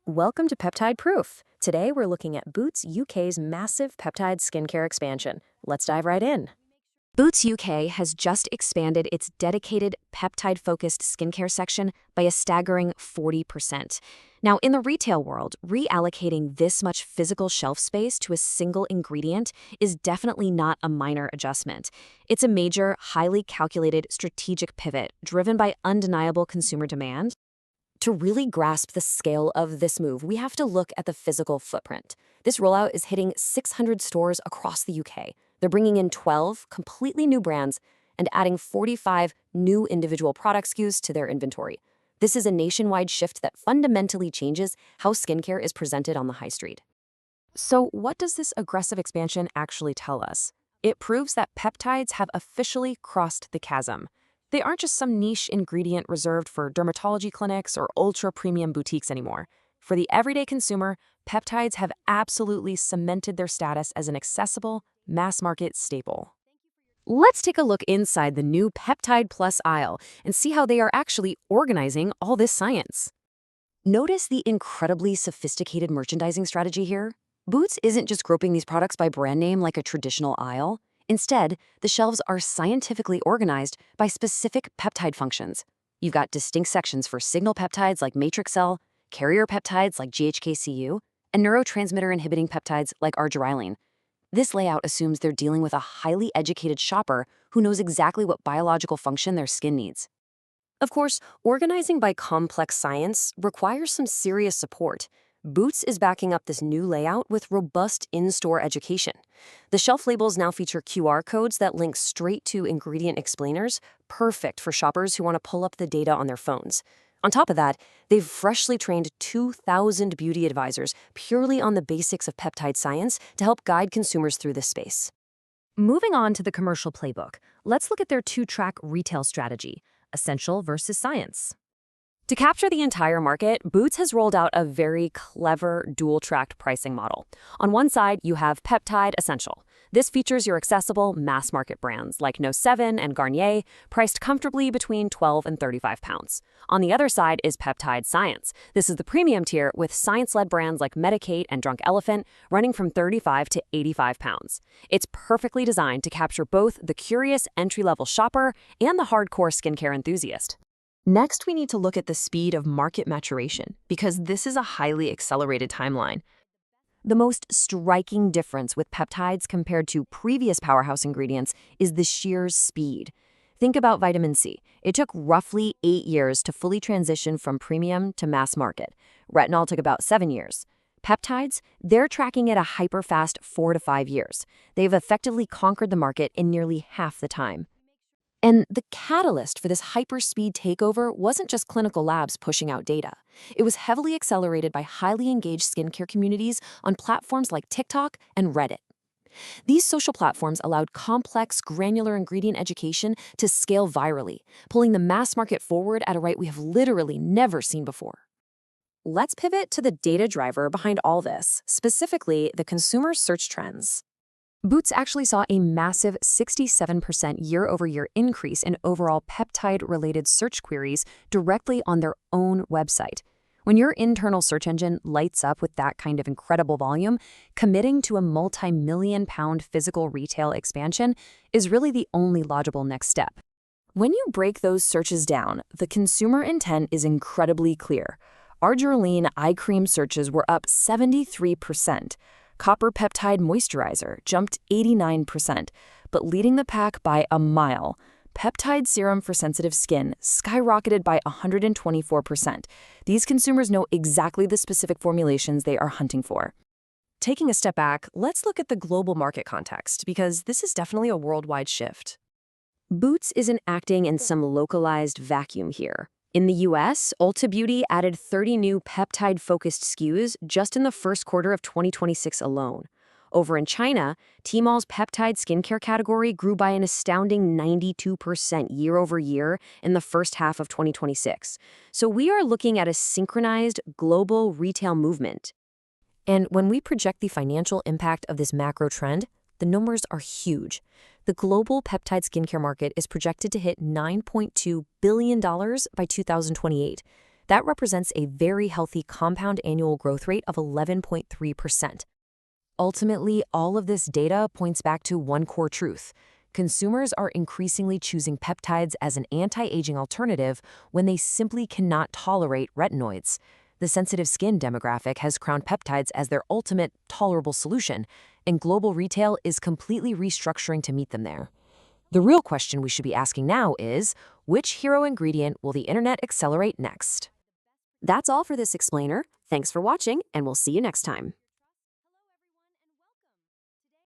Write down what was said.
Welcome to Peptide Proof. Today we're looking at Boots UK's massive peptide skincare expansion. Let's dive right in. Boots UK has just expanded its dedicated peptide-focused skincare section by a staggering 40%. Now, in the retail world, reallocating this much physical shelf space to a single ingredient is definitely not a minor adjustment. It's a major, highly calculated strategic pivot driven by undeniable consumer demand. To really grasp the scale of this move, we have to look at the physical footprint. This rollout is hitting 600 stores across the UK. They're bringing in 12 completely new brands and adding 45 new individual product SKUs to their inventory. This is a nationwide shift that fundamentally changes how skincare is presented on the high street. So, what does this aggressive expansion actually tell us? It proves that peptides have officially crossed the chasm. They aren't just some niche ingredient reserved for dermatology clinics or ultra-premium boutiques anymore. For the everyday consumer, peptides have absolutely cemented their status as an accessible, mass-market staple. Let's take a look inside the new Peptide Plus aisle and see how they are actually organizing all this science. Notice the incredibly sophisticated merchandising strategy here. Boots isn't just grouping these products by brand name like a traditional aisle. Instead, the shelves are scientifically organized by specific peptide functions. You've got distinct sections for signal peptides like matrix cell, carrier peptides like GHK-Cu, and neurotransmitter-inhibiting peptides like argyroline. This layout assumes they're dealing with a highly educated shopper who knows exactly what biological function their skin needs. Of course, organizing by complex science requires some serious support. Boots is backing up this new layout with robust in-store education. The shelf labels now feature QR codes that link straight to ingredient explainers, perfect for shoppers who want to pull up the data on their phones. On top of that, they've freshly trained 2,000 beauty advisors purely on the basics of peptide science to help guide consumers through this space. Moving on to the commercial playbook, let's look at their two-track retail strategy, essential versus science. To capture the entire market, Boots has rolled out a very clever dual-tracked pricing model. On one side, you have Peptide Essential. This features your accessible mass-market brands like No7 and Garnier, priced comfortably between £12 and £35. On the other side is Peptide Science. This is the premium tier with science-led brands like Medicate and Drunk Elephant running from £35 to £85. It's perfectly designed to capture both the curious entry-level shopper and the hardcore skincare enthusiast. Next, we need to look at the speed of market maturation, because this is a highly accelerated timeline. The most striking difference with peptides compared to previous powerhouse ingredients is the sheer speed. Think about vitamin C. It took roughly 8 years to fully transition from premium to mass market. Retinol took about 7 years. Peptides, they're tracking at a hyper-fast 4 to 5 years. They've effectively conquered the market in nearly half the time. And the catalyst for this hyperspeed takeover wasn't just clinical labs pushing out data. It was heavily accelerated by highly engaged skincare communities on platforms like TikTok and Reddit. These social platforms allowed complex, granular ingredient education to scale virally, pulling the mass market forward at a rate we have literally never seen before. Let's pivot to the data driver behind all this, specifically the consumer search trends. Boots actually saw a massive 67% year-over-year increase in overall peptide-related search queries directly on their own website. When your internal search engine lights up with that kind of incredible volume, committing to a multi-million-pound physical retail expansion is really the only logical next step. When you break those searches down, the consumer intent is incredibly clear. Argyroline eye cream searches were up 73%. Copper peptide moisturizer jumped 89%, but leading the pack by a mile. Peptide serum for sensitive skin skyrocketed by 124%. These consumers know exactly the specific formulations they are hunting for. Taking a step back, let's look at the global market context, because this is definitely a worldwide shift. Boots isn't acting in some localized vacuum here. In the US, Ulta Beauty added 30 new peptide-focused SKUs just in the first quarter of 2026 alone. Over in China, Tmall's peptide skincare category grew by an astounding 92% year-over-year in the first half of 2026. So we are looking at a synchronized global retail movement. And when we project the financial impact of this macro trend, the numbers are huge. The global peptide skincare market is projected to hit $9.2 billion by 2028. That represents a very healthy compound annual growth rate of 11.3%. Ultimately, all of this data points back to one core truth. Consumers are increasingly choosing peptides as an anti-aging alternative when they simply cannot tolerate retinoids. The sensitive skin demographic has crowned peptides as their ultimate tolerable solution, and global retail is completely restructuring to meet them there. The real question we should be asking now is, which hero ingredient will the internet accelerate next? That's all for this explainer. Thanks for watching, and we'll see you next time.